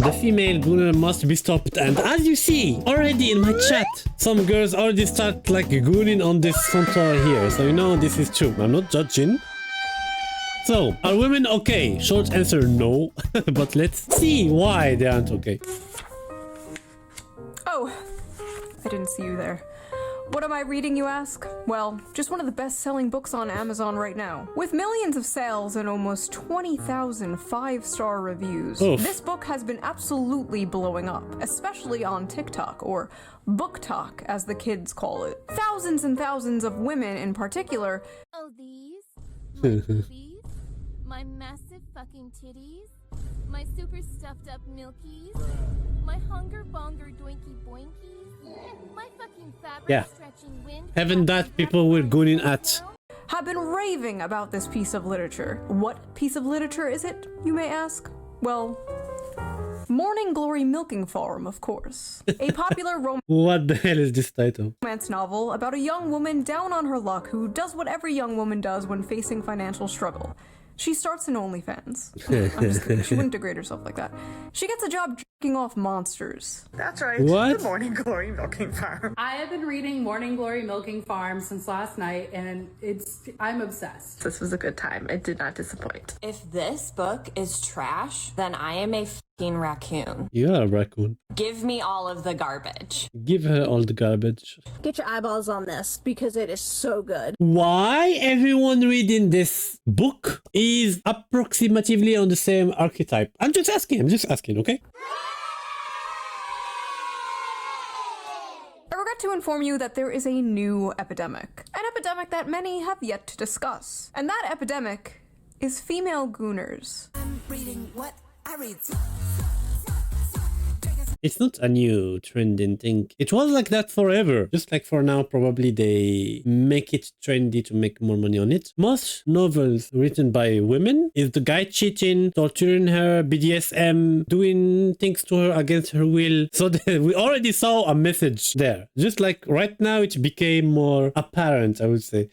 The female gooner must be stopped. And as you see already in my chat, some girls already start like gooning on this contour here. So you know this is true. I'm not judging. So, are women okay? Short answer, no. But let's see why they aren't okay. Oh, I didn't see you there. What am I reading, you ask? Well, just one of the best-selling books on Amazon right now. With millions of sales and almost 20,000 five-star reviews, this book has been absolutely blowing up, especially on TikTok, or book talk, as the kids call it. Thousands and thousands of women in particular. Oh, these? My boobies? My massive fucking titties? My super stuffed up milkies? My hunger bonger doinky boinkies? My fucking fabric stretching wind? Haven't that people were gooning at? Have been raving about this piece of literature. What piece of literature is it, you may ask? Well, Morning Glory Milking Farm, of course. A popular What the hell is this title? romance novel about a young woman down on her luck who does what every young woman does when facing financial struggle. She starts an OnlyFans. I'm just kidding. She wouldn't degrade herself like that. She gets a job jerking off monsters. That's right. What? The Morning Glory Milking Farm. I have been reading Morning Glory Milking Farm since last night, and I'm obsessed. This was a good time. It did not disappoint. If this book is trash, then I am a fucking raccoon. You are a raccoon. Give me all of the garbage. Give her all the garbage. Get your eyeballs on this because it is so good. Why everyone reading this book is approximatively on the same archetype? I'm just asking, okay? I regret to inform you that there is a new epidemic. An epidemic that many have yet to discuss. And that epidemic is female gooners. I'm reading what I read. It's not a new trending thing. It was like that forever. Just like for now, probably they make it trendy to make more money on it. Most novels written by women is the guy cheating, torturing her, BDSM, doing things to her against her will. So we already saw a message there. Just like right now, it became more apparent, I would say.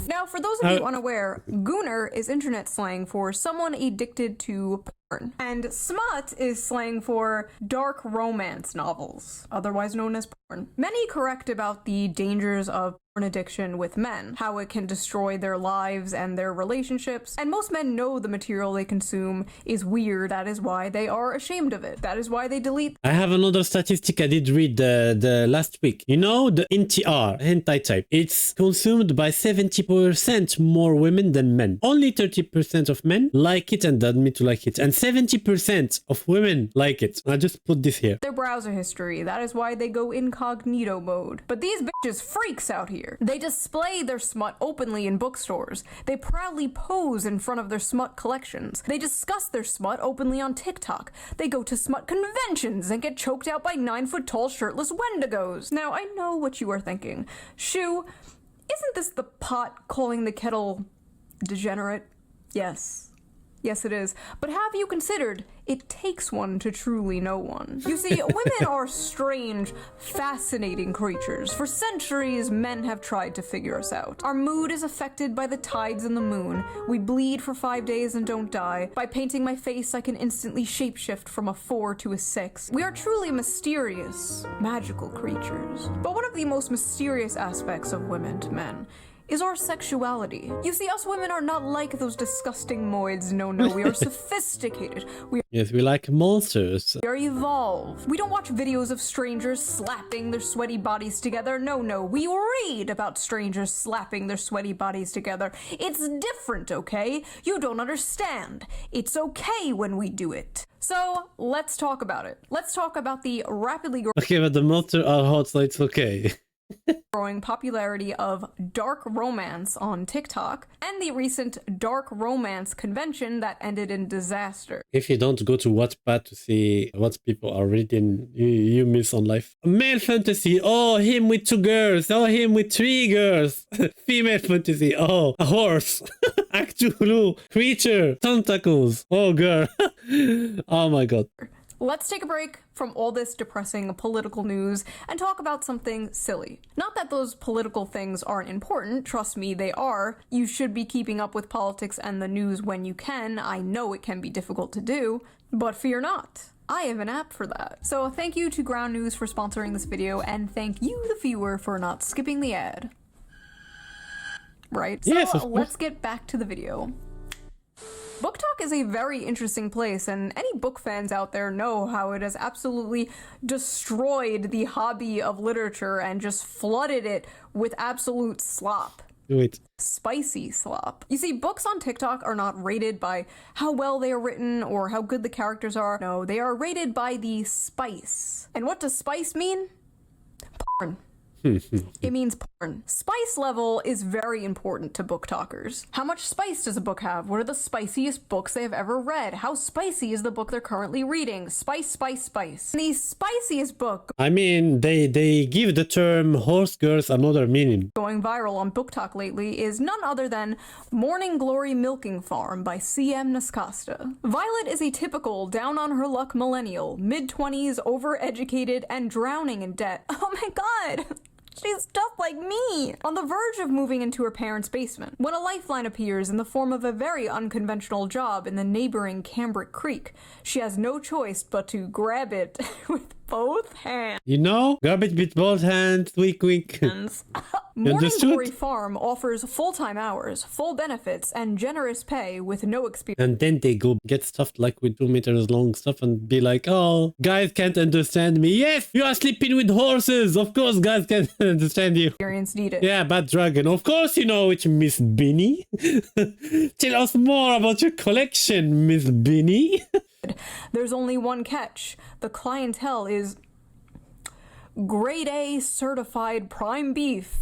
Now, for those of you unaware, gooner is internet slang for someone addicted to porn. And smut is slang for dark romance novels, otherwise known as porn. Many correct about the dangers of porn addiction with men, how it can destroy their lives and their relationships, and most men know the material they consume is weird. That is why they are ashamed of it. That is why they delete. I have another statistic I did read the last week. You know, the NTR, hentai type, it's consumed by 70% more women than men. Only 30% of men like it and admit to like it. And 70% of women like it. I just put this here. Their browser history. That is why they go incognito mode. But these bitches freaks out here. They display their smut openly in bookstores. They proudly pose in front of their smut collections. They discuss their smut openly on TikTok. They go to smut conventions and get choked out by 9-foot-tall shirtless wendigos. Now, I know what you are thinking. Shoo, isn't this the pot calling the kettle degenerate? Yes. Yes, it is. But have you considered it takes one to truly know one? You see, women are strange, fascinating creatures. For centuries, men have tried to figure us out. Our mood is affected by the tides and the moon. We bleed for 5 days and don't die. By painting my face, I can instantly shapeshift from a 4 to a 6. We are truly mysterious, magical creatures. But one of the most mysterious aspects of women to men is our sexuality. You see, us women are not like those disgusting moids. No, we are sophisticated. Yes, we like monsters. We are evolved. We don't watch videos of strangers slapping their sweaty bodies together. No, we read about strangers slapping their sweaty bodies together. It's different, okay? You don't understand. It's okay when we do it. So, let's talk about it. Let's talk about the rapidly Okay, but the monsters are hot, so it's okay. growing popularity of dark romance on TikTok and the recent dark romance convention that ended in disaster. If you don't go to Wattpad to see what people are reading, you miss on life. Male fantasy, oh, him with 2 girls, oh, him with 3 girls. Female fantasy, oh, a horse. Actual creature, tentacles, oh, girl. Oh my god. Let's take a break from all this depressing political news and talk about something silly. Not that those political things aren't important, trust me, they are. You should be keeping up with politics and the news when you can. I know it can be difficult to do, but fear not. I have an app for that. So thank you to Ground News for sponsoring this video, and thank you, the viewer, for not skipping the ad. Right? Yes, so of course. let's get back to the video. Book Talk is a very interesting place, and any book fans out there know how it has absolutely destroyed the hobby of literature and just flooded it with absolute slop. Wait. Spicy slop. You see, books on TikTok are not rated by how well they are written or how good the characters are. No, they are rated by the spice. And what does spice mean? Porn. It means porn. Spice level is very important to book talkers. How much spice does a book have? What are the spiciest books they have ever read? How spicy is the book they're currently reading? Spice, spice, spice. And the spiciest book I mean, they give the term horse girls another meaning. going viral on Book Talk lately is none other than Morning Glory Milking Farm by C.M. Nascosta. Violet is a typical down-on-her-luck millennial, mid-20s, overeducated, and drowning in debt. Oh my god! She's just like me! On the verge of moving into her parents' basement, when a lifeline appears in the form of a very unconventional job in the neighboring Cambric Creek. She has no choice but to grab it with both hands. You know? Grab it with both hands, wink wink. Morning understood? Glory Farm offers full-time hours, full benefits, and generous pay with no experience. And then they go get stuffed like with 2 meters long stuff and be like, oh, guys can't understand me. Yes, you are sleeping with horses. Of course, guys can't understand you. Needed. Yeah, bad dragon. Of course you know it, Miss Beanie. Tell us more about your collection, Miss Beanie. There's only one catch. The clientele is grade A certified prime beef.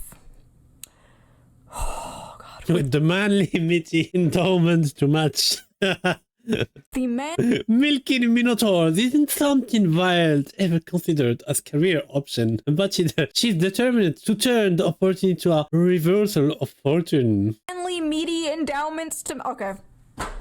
Oh, God. With the manly meaty endowments to match. The man Milking minotaurs isn't something Violet ever considered as career option, but she's determined to turn the opportunity to a reversal of fortune. manly meaty endowments to... Okay.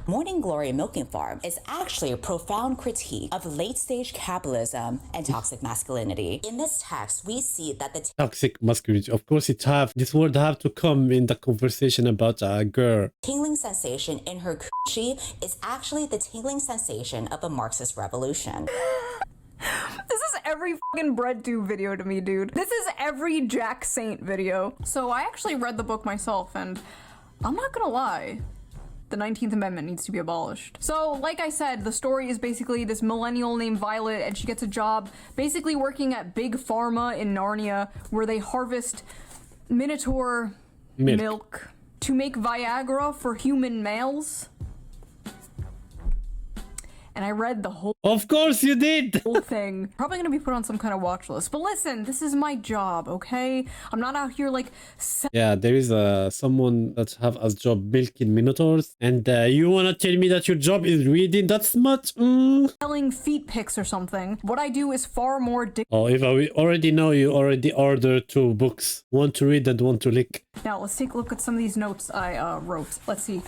Morning Glory Milking Farm is actually a profound critique of late-stage capitalism and toxic masculinity. In this text, we see that the Toxic masculinity. Of course, this word have to come in the conversation about a girl. tingling sensation in her coochie is actually the tingling sensation of a Marxist revolution. This is every fucking breadtube video to me, dude. This is every Jack Saint video. So I actually read the book myself, and I'm not gonna lie. The 19th Amendment needs to be abolished. So, like I said, the story is basically this millennial named Violet, and she gets a job basically working at Big Pharma in Narnia, where they harvest Minotaur milk to make Viagra for human males. And I read the whole Of course you did! thing. Probably gonna be put on some kind of watch list. But listen, this is my job, okay? I'm not out here like Yeah, there is someone that have as job milking minotaurs, and you wanna tell me that your job is reading that smut? selling feet pics or something. What I do is far more Oh, if I already know you already ordered 2 books. One to read and one to lick. Now, let's take a look at some of these notes I wrote. Let's see.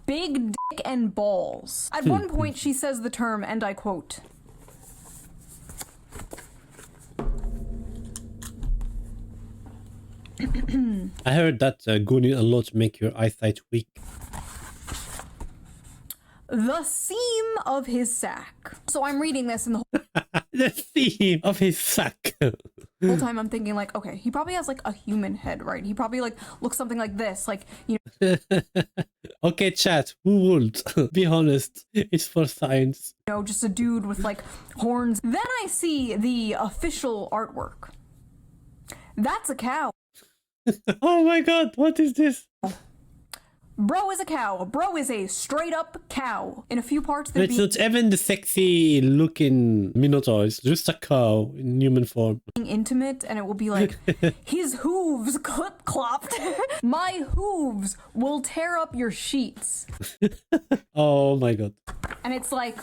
Big dick and balls. At one point, she says the term, and I quote, I heard that gooning a lot make your eyesight weak. the seam of his sack. So I'm reading this, and the The theme of his sack. whole time I'm thinking, like, okay, he probably has, like, a human head, right? He probably, like, looks something like this, like, you Okay, chat, who would? Be honest, it's for science. know, just a dude with, like, horns. Then I see the official artwork. That's a cow. Oh my god, what is this? Bro is a cow. Bro is a straight up cow. In a few parts, there'd It's be not even the sexy looking minotaur, it's just a cow in human form. intimate, and it will be like, his hooves clip clopped. My hooves will tear up your sheets. Oh my god. And it's like,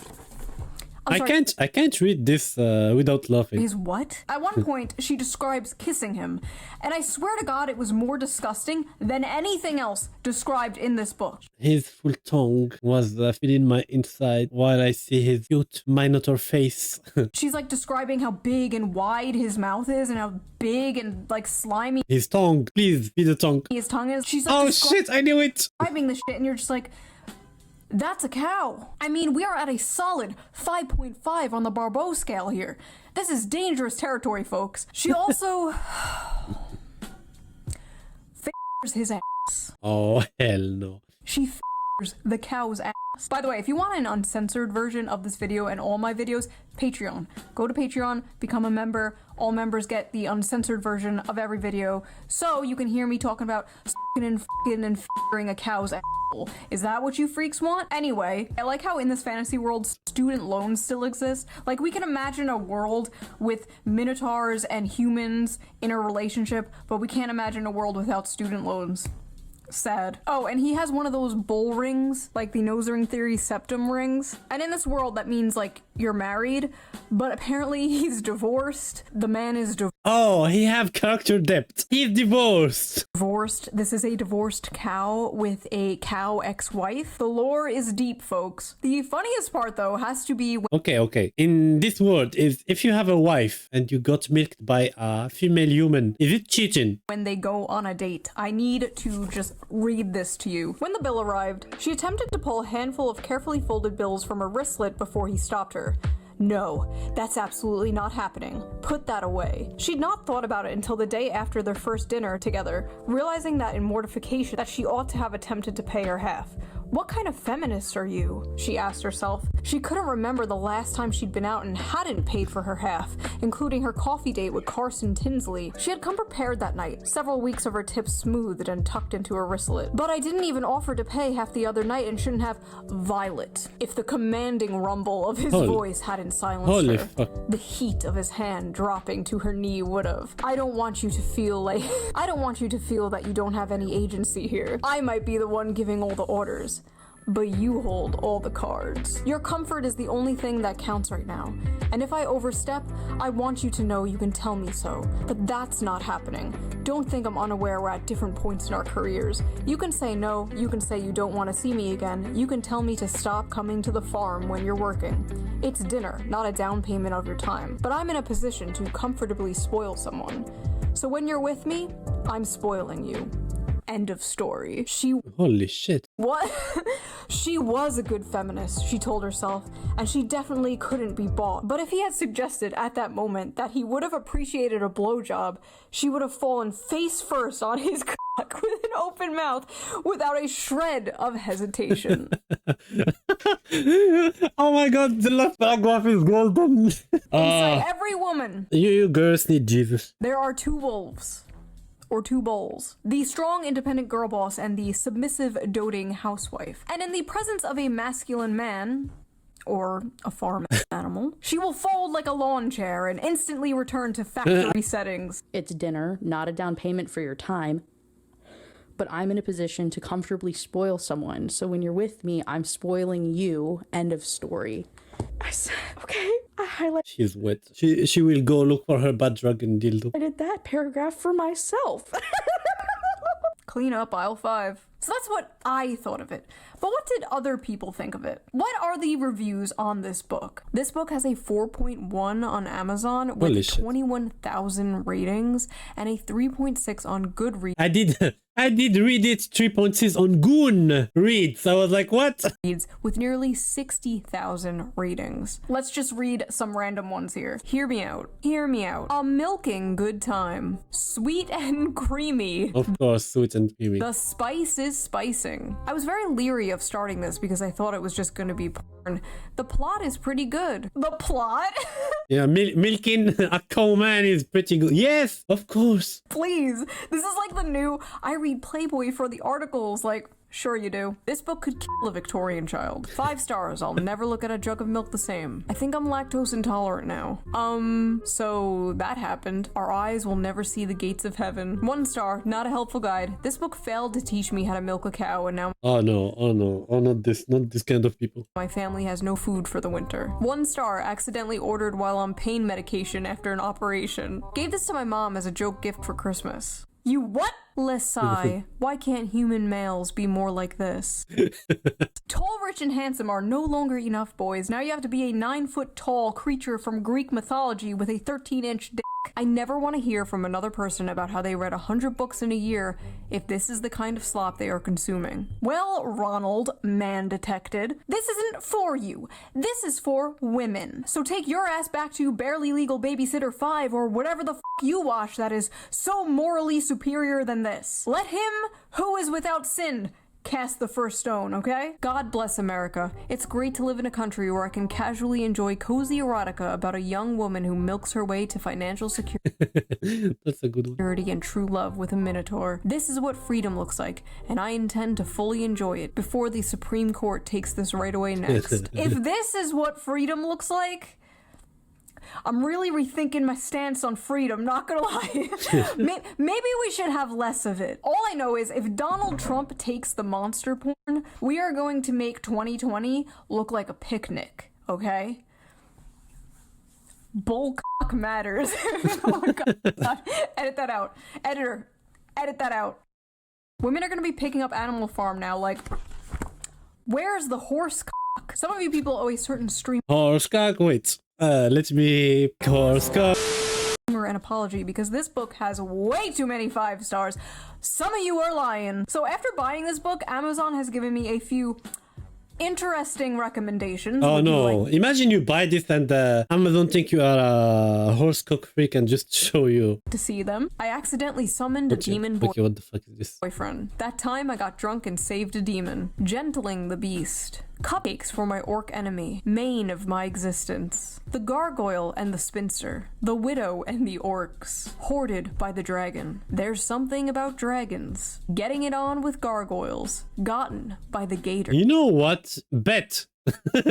I can't read this without laughing. Is what? At one point, she describes kissing him, and I swear to God, it was more disgusting than anything else described in this book. His full tongue was filling my inside while I see his cute minotaur face. She's like describing how big and wide his mouth is and how big and like slimy His tongue, please, be the tongue. his tongue is. She's like Oh shit, I knew it! describing the shit, and you're just like, that's a cow. I mean, we are at a solid 5.5 on the Barbeau scale here. This is dangerous territory, folks. She also f***ers his ass. Oh, hell no. She f***ers the cow's ass. By the way, if you want an uncensored version of this video and all my videos, Patreon. Go to Patreon, become a member. All members get the uncensored version of every video, so you can hear me talking about s***ing and f***ing and f***ing a cow's ass. Is that what you freaks want? Anyway, I like how in this fantasy world, student loans still exist. Like, we can imagine a world with minotaurs and humans in a relationship, but we can't imagine a world without student loans. Sad. Oh, and he has one of those bull rings, like the nose ring theory septum rings. And in this world, that means, like, you're married, but apparently he's divorced. The man is Oh, he have character depth. He's divorced. divorced. This is a divorced cow with a cow ex-wife. The lore is deep, folks. The funniest part, though, has to be Okay. In this world, if you have a wife and you got milked by a female human, is it cheating? when they go on a date. I need to just read this to you. When the bill arrived, she attempted to pull a handful of carefully folded bills from her wristlet before he stopped her. No, that's absolutely not happening. Put that away. She'd not thought about it until the day after their first dinner together, realizing that in mortification that she ought to have attempted to pay her half. What kind of feminist are you? She asked herself. She couldn't remember the last time she'd been out and hadn't paid for her half, including her coffee date with Carson Tinsley. She had come prepared that night, several weeks of her tips smoothed and tucked into her wristlet. But I didn't even offer to pay half the other night and shouldn't have. Violet. If the commanding rumble of his voice hadn't silenced her, fuck. the heat of his hand dropping to her knee would have. I don't want you to feel that you don't have any agency here. I might be the one giving all the orders, but you hold all the cards. Your comfort is the only thing that counts right now. And if I overstep, I want you to know you can tell me so. But that's not happening. Don't think I'm unaware we're at different points in our careers. You can say no, you can say you don't want to see me again, you can tell me to stop coming to the farm when you're working. It's dinner, not a down payment of your time. But I'm in a position to comfortably spoil someone. So when you're with me, I'm spoiling you. End of story. Holy shit. What? She was a good feminist, she told herself, and she definitely couldn't be bought. But if he had suggested at that moment that he would have appreciated a blowjob, she would have fallen face first on his cock with an open mouth without a shred of hesitation. Oh my god, the last paragraph is golden. Inside every woman, You girls need Jesus. there are two wolves. Or two bowls. The strong, independent girl boss and the submissive, doting housewife. And in the presence of a masculine man, or a farm animal, she will fold like a lawn chair and instantly return to factory settings. It's dinner, not a down payment for your time. But I'm in a position to comfortably spoil someone. So when you're with me, I'm spoiling you. End of story. I said, okay. I highlighted She's wet. She will go look for her bad drug and dildo. that paragraph for myself. Clean up aisle 5. So that's what I thought of it. But what did other people think of it? What are the reviews on this book? This book has a 4.1 on Amazon Holy with shit. 21,000 ratings and a 3.6 on Goodreads. I did read it 3.6 on Gooners. I was like, what? With nearly 60,000 ratings. Let's just read some random ones here. Hear me out. Hear me out. A milking good time. Sweet and creamy. Of course, sweet and creamy. The spice is spicing. I was very leery of starting this because I thought it was just going to be porn. The plot is pretty good. The plot? Yeah, milking a cow man is pretty good. Yes, of course. Please. This is like the new, I read Playboy for the articles. Like, Sure you do. This book could kill a Victorian child. 5 stars. I'll never look at a jug of milk the same. I think I'm lactose intolerant now. So that happened. Our eyes will never see the gates of heaven. 1 star. Not a helpful guide. This book failed to teach me how to milk a cow, and now Oh no, oh no, oh not this kind of people. my family has no food for the winter. 1 star. Accidentally ordered while on pain medication after an operation. Gave this to my mom as a joke gift for Christmas. You what? Lesai. Why can't human males be more like this? Tall, rich, and handsome are no longer enough, boys. Now you have to be a 9-foot tall creature from Greek mythology with a 13-inch dick. I never want to hear from another person about how they read 100 books in a year if this is the kind of slop they are consuming. Well, Ronald, man detected, this isn't for you. This is for women. So take your ass back to Barely Legal Babysitter 5 or whatever the f you watch that is so morally superior than this. Let him who is without sin cast the first stone, okay? God bless America. It's great to live in a country where I can casually enjoy cozy erotica about a young woman who milks her way to financial security. That's a good one. And true love with a minotaur. This is what freedom looks like, and I intend to fully enjoy it before the Supreme Court takes this right away next. If this is what freedom looks like, I'm really rethinking my stance on freedom, not gonna lie. Maybe we should have less of it. All I know is if Donald Trump takes the monster porn, we are going to make 2020 look like a picnic, okay? Bullcock matters. Oh my God. Edit that out. Editor, edit that out. Women are gonna be picking up Animal Farm now, like, where's the horse cock? Some of you people owe a certain stream Horse cock, wait. Let me horse cock. an apology because this book has way too many 5 stars. Some of you are lying. So after buying this book, Amazon has given me a few interesting recommendations. Oh Would you no, like imagine you buy this and Amazon think you are a horse cock freak and just show you. to see them? I accidentally summoned a demon Okay, what the fuck is this? boyfriend. That time I got drunk and saved a demon. Gentling the beast. Cupcakes for my orc enemy. Mane of my existence. The gargoyle and the spinster. The widow and the orcs. Hoarded by the dragon. There's something about dragons. Getting it on with gargoyles. Gotten by the gator. You know what? Bet.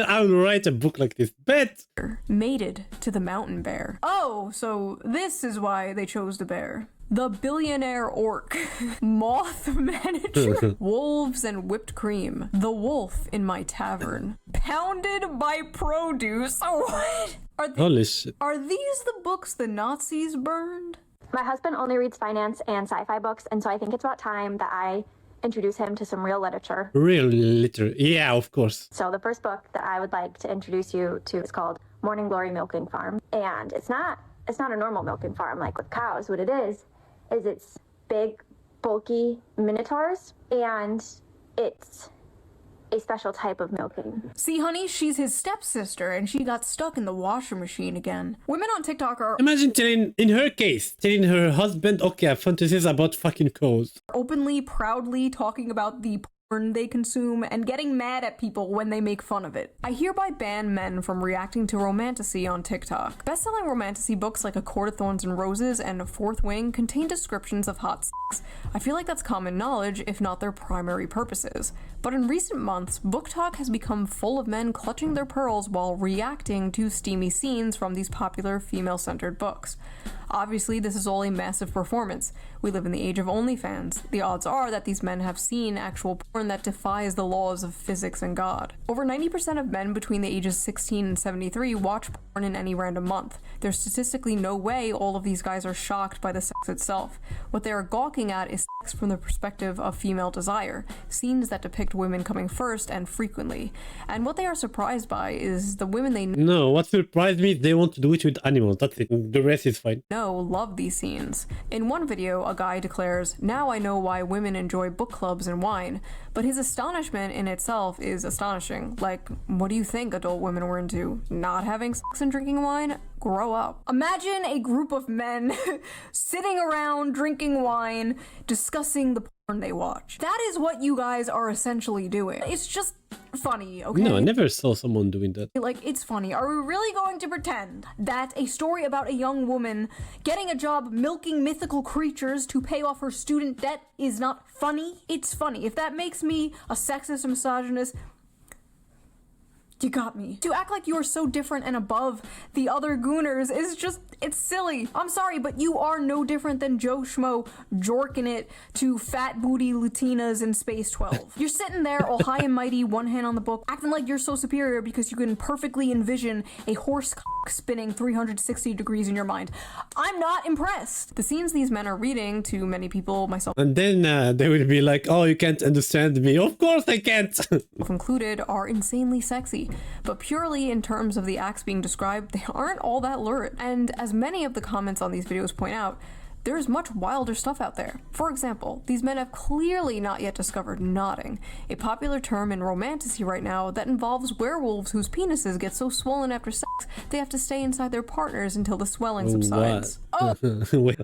I will write a book like this. Bet. Mated to the mountain bear. Oh, so this is why they chose the bear. The billionaire orc. Moth manager. Wolves and whipped cream. The wolf in my tavern. Pounded by produce. Oh, what? Holy shit. Are these the books the Nazis burned? My husband only reads finance and sci-fi books, and so I think it's about time that I introduce him to some real literature. Real literature. Yeah, of course. So the first book that I would like to introduce you to is called Morning Glory Milking Farm. And it's not a normal milking farm like with cows. What it is it's big, bulky minotaurs, and it's a special type of milking. See, honey, she's his stepsister, and she got stuck in the washer machine again. Women on TikTok are Imagine in her case, telling her husband, okay, I have fantasies about fucking cows. openly, proudly talking about the porn they consume and getting mad at people when they make fun of it. I hereby ban men from reacting to romantasy on TikTok. Best-selling romantasy books like A Court of Thorns and Roses and Fourth Wing contain descriptions of hot sex. I feel like that's common knowledge, if not their primary purposes. But in recent months, book talk has become full of men clutching their pearls while reacting to steamy scenes from these popular female-centered books. Obviously, this is all a massive performance. We live in the age of OnlyFans. The odds are that these men have seen actual porn that defies the laws of physics and God. Over 90% of men between the ages 16 and 73 watch porn in any random month. There's statistically no way all of these guys are shocked by the sex itself. What they are gawking at is sex from the perspective of female desire, scenes that depict women coming first and frequently. And what they are surprised by is the women they No, what surprised me is they want to do it with animals. That's it. The rest is fine. know love these scenes. In one video, a guy declares, "Now I know why women enjoy book clubs and wine." But his astonishment in itself is astonishing. Like, what do you think adult women were into? Not having sex and drinking wine? Grow up. Imagine a group of men sitting around drinking wine, discussing the porn they watch. That is what you guys are essentially doing. It's just funny, okay? No, I never saw someone doing that. Like, it's funny. Are we really going to pretend that a story about a young woman getting a job milking mythical creatures to pay off her student debt is not funny? It's funny. If that makes me a sexist and misogynist, you got me. To act like you are so different and above the other gooners is just, it's silly. I'm sorry, but you are no different than Joe Schmo jorking it to fat booty Latinas in Space 12. You're sitting there all high and mighty, one hand on the book, acting like you're so superior because you can perfectly envision a horse cock spinning 360 degrees in your mind. I'm not impressed. The scenes these men are reading to many people, myself And then they will be like, oh, you can't understand me. Of course I can't. included, are insanely sexy. But purely in terms of the acts being described, they aren't all that lurid. And as many of the comments on these videos point out, there's much wilder stuff out there. For example, these men have clearly not yet discovered knotting, a popular term in romantasy right now that involves werewolves whose penises get so swollen after sex they have to stay inside their partners until the swelling subsides.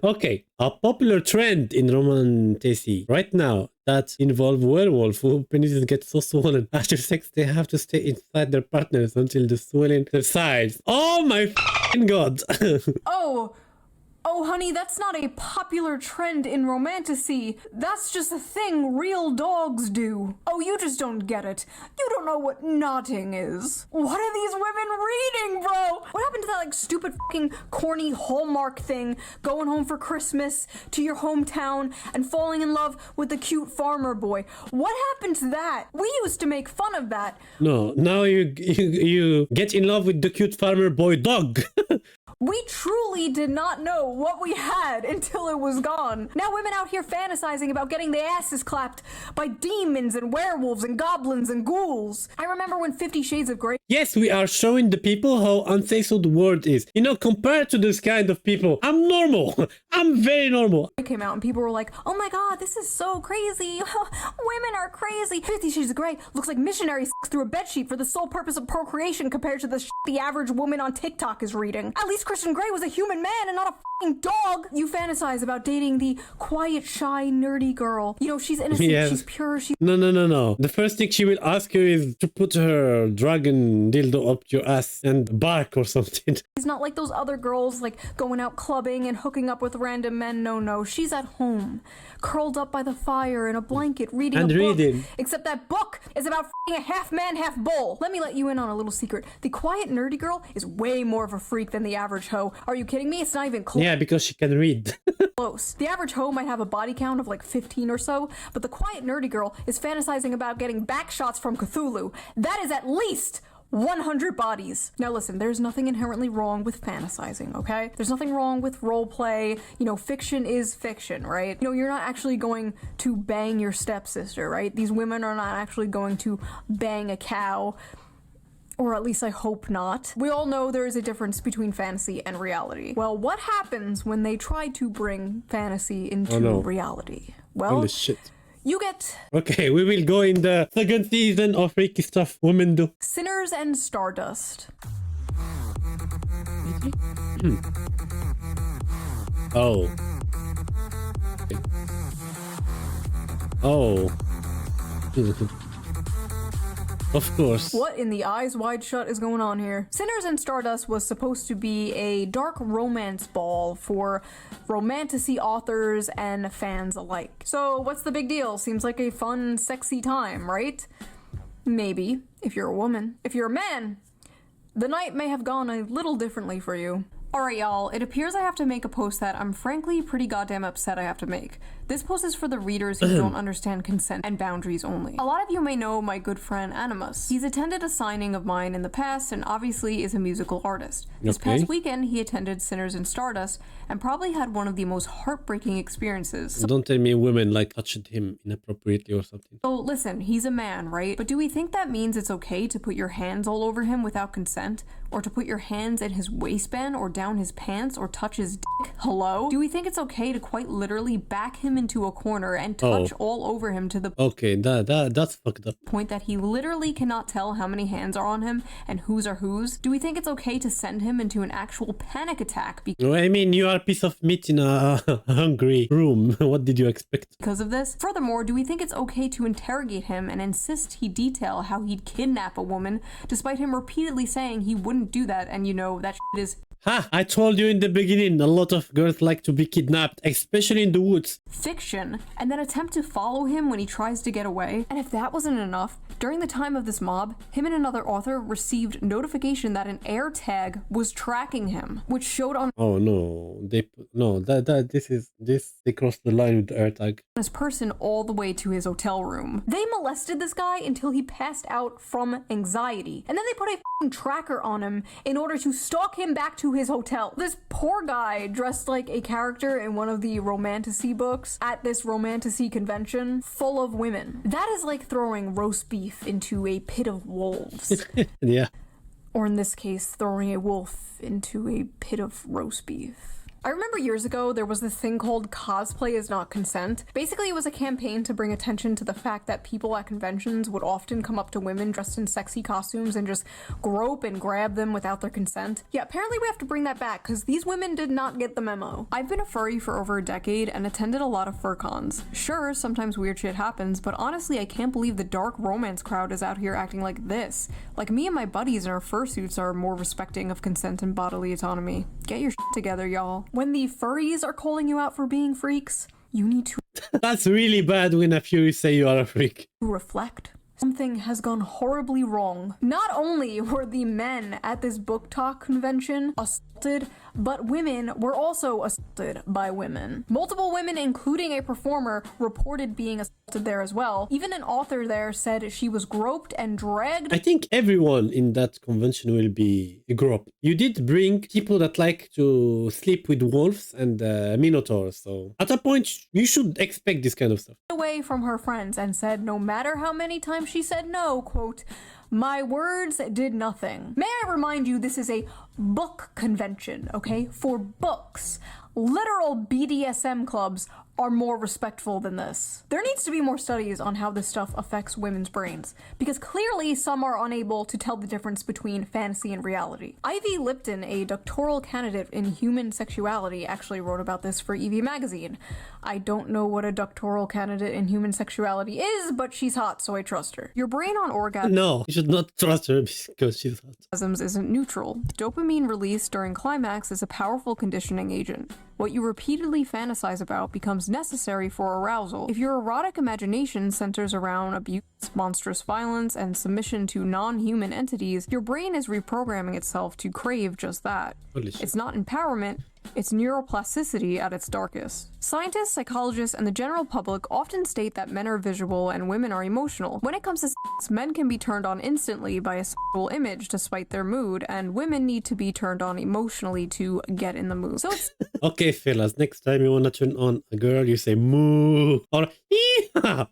Okay, a popular trend in romantasy right now that involve werewolves whose penises get so swollen after sex they have to stay inside their partners until the swelling subsides. Oh my f***ing god. Oh, honey, that's not a popular trend in romantasy. That's just a thing real dogs do. Oh, you just don't get it. You don't know what knotting is. What are these women reading, bro? What happened to that, like, stupid fucking corny Hallmark thing, going home for Christmas to your hometown and falling in love with the cute farmer boy? What happened to that? We used to make fun of that. No, now you get in love with the cute farmer boy dog. We truly did not know what we had until it was gone. Now women out here fantasizing about getting their asses clapped by demons and werewolves and goblins and ghouls. I remember when 50 Shades of Grey... Yes, we are showing the people how unfaithful the world is. You know, compared to this kind of people, I'm normal. I'm very normal. It came out and people were like, oh my god, this is so crazy. Women are crazy. 50 Shades of Grey looks like missionary sex through a bedsheet for the sole purpose of procreation compared to the shit the average woman on TikTok is reading. At least Christian Grey was a human man and not a fucking dog. You fantasize about dating the quiet, shy, nerdy girl. You know, she's innocent, she's pure, she's... No. The first thing she will ask you is to put her dragon dildo up your ass and bark or something. She's not like those other girls, like going out clubbing and hooking up with random men. No. She's at home, curled up by the fire in a blanket, reading a book. Except that book is about a half man, half bull. Let me let you in on a little secret. The quiet, nerdy girl is way more of a freak than the average hoe. Are you kidding me? It's not even close. Yeah, because she can read. Close. The average hoe might have a body count of like 15 or so, but the quiet, nerdy girl is fantasizing about getting back shots from Cthulhu. That is at least 100 bodies. Now listen, there's nothing inherently wrong with fantasizing, okay? There's nothing wrong with role play. You know, fiction is fiction, right? You know, you're not actually going to bang your stepsister, right? These women are not actually going to bang a cow. Or at least I hope not. We all know there is a difference between fantasy and reality. Well, what happens when they try to bring fantasy into reality? Well, holy shit. You get... Okay, we will go in the second season of Freaky Stuff Women Do. Sinners and Stardust. Oh. Oh. Of course. What in the eyes wide shut is going on here? Sinners and Stardust was supposed to be a dark romance ball for romantasy authors and fans alike. So what's the big deal? Seems like a fun, sexy time, right? Maybe, if you're a woman. If you're a man, the night may have gone a little differently for you. Alright y'all, it appears I have to make a post that I'm frankly pretty goddamn upset I have to make. This post is for the readers who don't understand consent and boundaries only. A lot of you may know my good friend Animus. He's attended a signing of mine in the past and obviously is a musical artist. This past weekend he attended Sinners and Stardust and probably had one of the most heartbreaking experiences. Don't tell me women like touched him inappropriately or something. So listen, he's a man, right? But do we think that means it's okay to put your hands all over him without consent? or to put your hands in his waistband or down his pants or touch his dick? Hello? Do we think it's okay to quite literally back him into a corner and touch all over him to the Okay, that's fucked up. point that he literally cannot tell how many hands are on him and whose are whose? Do we think it's okay to send him into an actual panic attack I mean, you are a piece of meat in a hungry room. What did you expect? because of this? Furthermore, do we think it's okay to interrogate him and insist he detail how he'd kidnap a woman despite him repeatedly saying he wouldn't do that, and you know that shit is Ha! I told you in the beginning, a lot of girls like to be kidnapped, especially in the woods. fiction, and then attempt to follow him when he tries to get away? And if that wasn't enough, during the time of this mob, him and another author received notification that an air tag was tracking him, which showed on Oh no, they crossed the line with the AirTag. his person all the way to his hotel room. They molested this guy until he passed out from anxiety, and then they put a f***ing tracker on him in order to stalk him back to his hotel. This poor guy dressed like a character in one of the romantasy books at this romantasy convention full of women. That is like throwing roast beef into a pit of wolves. Yeah. Or in this case, throwing a wolf into a pit of roast beef. I remember years ago there was this thing called cosplay is not consent. Basically, it was a campaign to bring attention to the fact that people at conventions would often come up to women dressed in sexy costumes and just grope and grab them without their consent. Yeah, apparently we have to bring that back because these women did not get the memo. I've been a furry for over a decade and attended a lot of fur cons. Sure, sometimes weird shit happens, but honestly I can't believe the dark romance crowd is out here acting like this. Like, me and my buddies in our fursuits are more respecting of consent and bodily autonomy. Get your shit together, y'all. When the furries are calling you out for being freaks, you need to That's really bad when a Fury say you are a freak. reflect. Something has gone horribly wrong. Not only were the men at this book talk convention assaulted, but women were also assaulted by women. Multiple women, including a performer, reported being assaulted there as well. Even an author there said she was groped and dragged. I think everyone in that convention will be groped. You did bring people that like to sleep with wolves and minotaurs, so at a point you should expect this kind of stuff. Away from her friends and said no matter how many times she said no, quote, my words did nothing. May I remind you, this is a book convention, okay? For books. Literal BDSM clubs are more respectful than this. There needs to be more studies on how this stuff affects women's brains, because clearly some are unable to tell the difference between fantasy and reality. Ivy Lipton, a doctoral candidate in human sexuality, actually wrote about this for Evie magazine. I don't know what a doctoral candidate in human sexuality is, but she's hot, so I trust her. Your brain on orgasm No, you should not trust her because she's hot. isn't neutral. Dopamine release during climax is a powerful conditioning agent. What you repeatedly fantasize about becomes necessary for arousal. If your erotic imagination centers around abuse, monstrous violence, and submission to non-human entities, your brain is reprogramming itself to crave just that. Holy shit. It's not empowerment, it's neuroplasticity at its darkest. Scientists, psychologists, and the general public often state that men are visual and women are emotional. When it comes to sex, men can be turned on instantly by a sexual image despite their mood, and women need to be turned on emotionally to get in the mood. So it's Okay, fellas, next time you wanna turn on a girl, you say moo or ee-ha.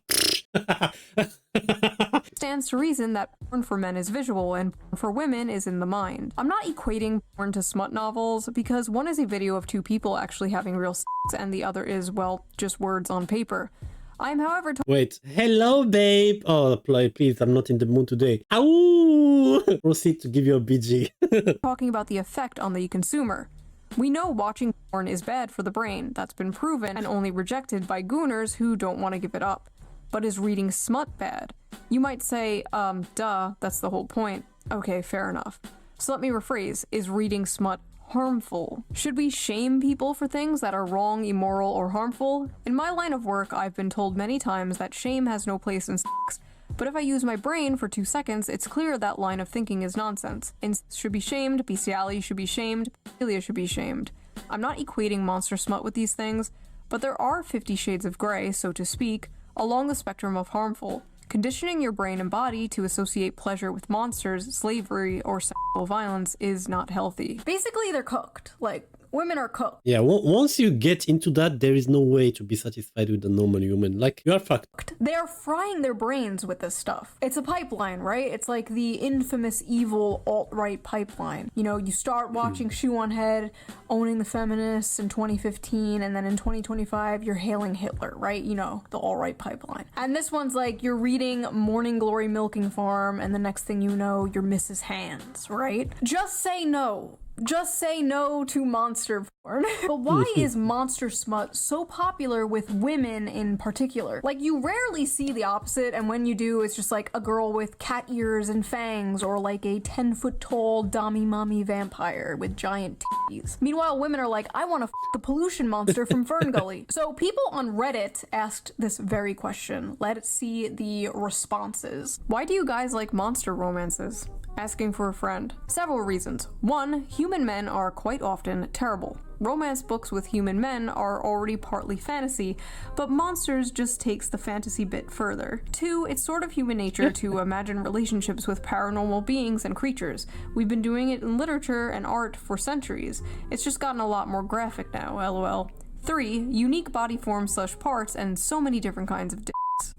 stands to reason that porn for men is visual and porn for women is in the mind. I'm not equating porn to smut novels because one is a video of two people actually having real sex and the other is, well, just words on paper. I am, however, Wait, hello, babe. Oh, please, I'm not in the mood today. Ow! Proceed to give you a BG. talking about the effect on the consumer. We know watching porn is bad for the brain. That's been proven and only rejected by gooners who don't want to give it up. But is reading smut bad? You might say, duh, that's the whole point. Okay, fair enough. So let me rephrase, is reading smut harmful? Should we shame people for things that are wrong, immoral, or harmful? In my line of work, I've been told many times that shame has no place in sex. But if I use my brain for 2 seconds, it's clear that line of thinking is nonsense. Incest should be shamed, bestiality should be shamed, pedophilia should be shamed. I'm not equating monster smut with these things, but there are 50 shades of gray, so to speak, along the spectrum of harmful. Conditioning your brain and body to associate pleasure with monsters, slavery, or sexual violence is not healthy. Basically, they're cooked. Like, women are cooked. Yeah, once you get into that, there is no way to be satisfied with a normal human. Like, you are fucked. They are frying their brains with this stuff. It's a pipeline, right? It's like the infamous evil alt-right pipeline. You know, you start watching Shoe on Head, owning the feminists in 2015, and then in 2025, you're hailing Hitler, right? You know, the alt-right pipeline. And this one's like, you're reading Morning Glory Milking Farm, and the next thing you know, you're Mrs. Hands, right? Just say no. Just say no to monster porn. But why is monster smut so popular with women in particular? Like, you rarely see the opposite, and when you do, it's just like a girl with cat ears and fangs, or like a 10-foot tall dommy mommy vampire with giant titties. Meanwhile, women are like, I want to f the pollution monster from Fern Gully. So people on Reddit asked this very question. Let's see the responses. Why do you guys like monster romances? Asking for a friend. Several reasons. 1, human men are quite often terrible. Romance books with human men are already partly fantasy, but monsters just takes the fantasy bit further. 2, it's sort of human nature to imagine relationships with paranormal beings and creatures. We've been doing it in literature and art for centuries. It's just gotten a lot more graphic now, lol. 3, unique body forms / parts and so many different kinds of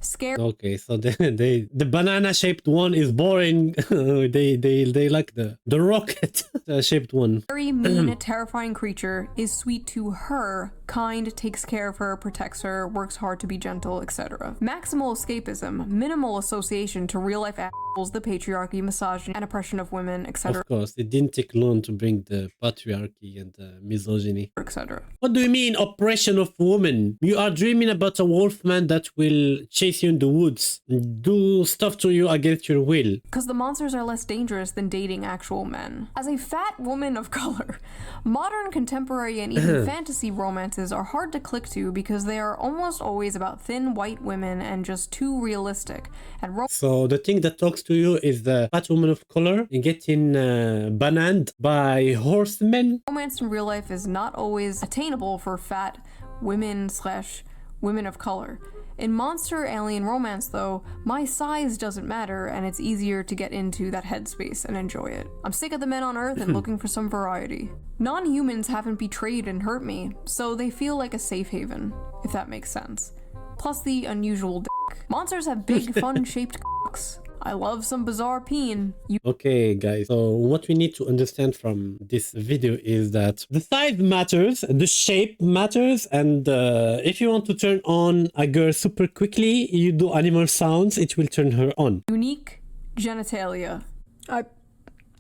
scary. Okay, so the banana shaped one is boring. they like the rocket shaped one. Very mean, terrifying creature is sweet to her, kind, takes care of her, protects her, works hard to be gentle, etc. Maximal escapism, minimal association to real life assholes, the patriarchy, misogyny, and oppression of women, etc. Of course, it didn't take long to bring the patriarchy and the misogyny, etc. What do you mean oppression of women? You are dreaming about a wolfman that will chase you in the woods, do stuff to you against your will. Because the monsters are less dangerous than dating actual men. As a fat woman of color, modern, contemporary, and even fantasy romances are hard to click to because they are almost always about thin white women and just too realistic. And so the thing that talks to you is the fat woman of color getting bananaed by horsemen. Romance in real life is not always attainable for fat women / women of color. In monster alien romance, though, my size doesn't matter and it's easier to get into that headspace and enjoy it. I'm sick of the men on Earth and looking for some variety. Non-humans haven't betrayed and hurt me, so they feel like a safe haven, if that makes sense. Plus the unusual dick. Monsters have big, fun-shaped cocks. I love some bizarre peen. Okay, guys, so what we need to understand from this video is that the size matters, the shape matters, and if you want to turn on a girl super quickly, you do animal sounds, it will turn her on. Unique genitalia.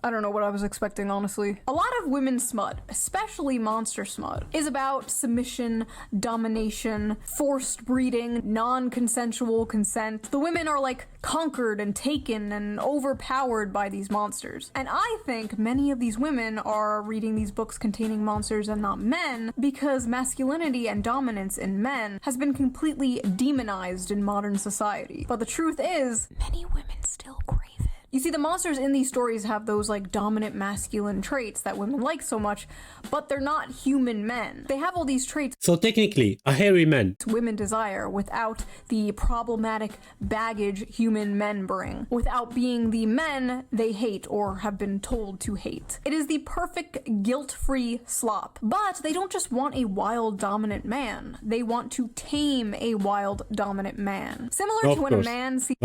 I don't know what I was expecting, honestly. A lot of women's smut, especially monster smut, is about submission, domination, forced breeding, non-consensual consent. The women are like conquered and taken and overpowered by these monsters. And I think many of these women are reading these books containing monsters and not men because masculinity and dominance in men has been completely demonized in modern society. But the truth is, many women still crave it. You see, the monsters in these stories have those like dominant masculine traits that women like so much, but they're not human men. They have all these traits. So technically, a hairy man. Women desire without the problematic baggage human men bring, without being the men they hate or have been told to hate. It is the perfect guilt-free slop. But they don't just want a wild dominant man. They want to tame a wild dominant man. Similar to when a man sees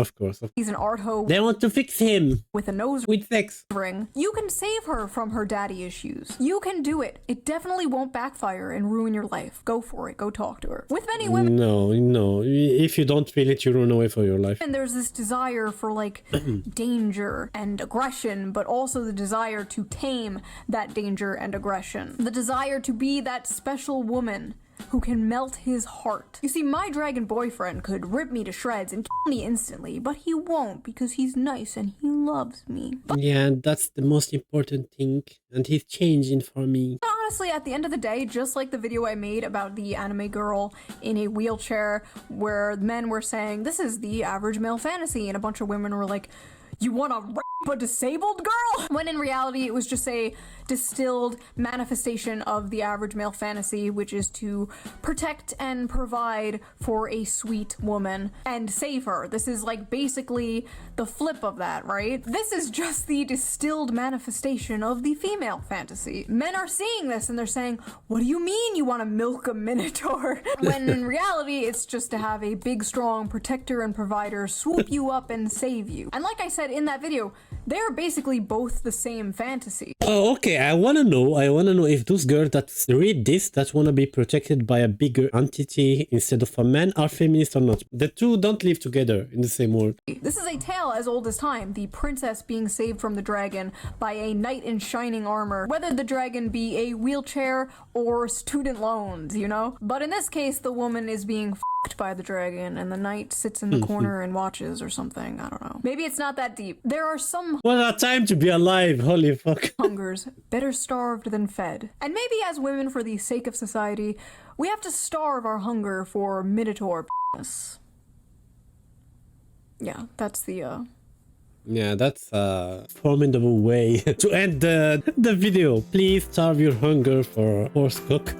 an art hoe. They want to fix him with a nose with sex ring. You can save her from her daddy issues. You can do it. It definitely won't backfire and ruin your life. Go for it. Go talk to her. With many women, no. If you don't feel it, you run away for your life. And there's this desire for like danger and aggression, but also the desire to tame that danger and aggression. The desire to be that special woman who can melt his heart. You see, my dragon boyfriend could rip me to shreds and kill me instantly, but he won't because he's nice and he loves me. Yeah, that's the most important thing, and he's changing for me. But honestly, at the end of the day, just like the video I made about the anime girl in a wheelchair where men were saying, this is the average male fantasy, and a bunch of women were like, you want to a disabled girl, when in reality it was just a distilled manifestation of the average male fantasy, which is to protect and provide for a sweet woman and save her. This is like basically the flip of that, right? This is just the distilled manifestation of the female fantasy. Men are seeing this and they're saying, what do you mean you want to milk a minotaur? When in reality it's just to have a big strong protector and provider swoop you up and save you. And like I said in that video, they're basically both the same fantasy. Oh, okay. I wanna know if those girls that read this, that wanna be protected by a bigger entity instead of a man, are feminist or not. The two don't live together in the same world. This is a tale as old as time, the princess being saved from the dragon by a knight in shining armor, whether the dragon be a wheelchair or student loans, you know? But in this case, the woman is being f***ed by the dragon and the knight sits in the corner and watches or something. I don't know. Maybe it's not that deep. There are some What a time to be alive, holy fuck. hungers better starved than fed. And maybe as women, for the sake of society, we have to starve our hunger for minotaur p***ness. Yeah, that's the Yeah, that's a formidable way to end the video. Please starve your hunger for horse cook.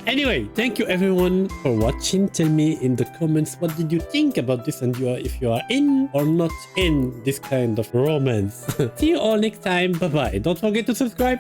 Anyway, thank you everyone for watching. Tell me in the comments what did you think about this and if you are in or not in this kind of romance. See you all next time. Bye bye. Don't forget to subscribe.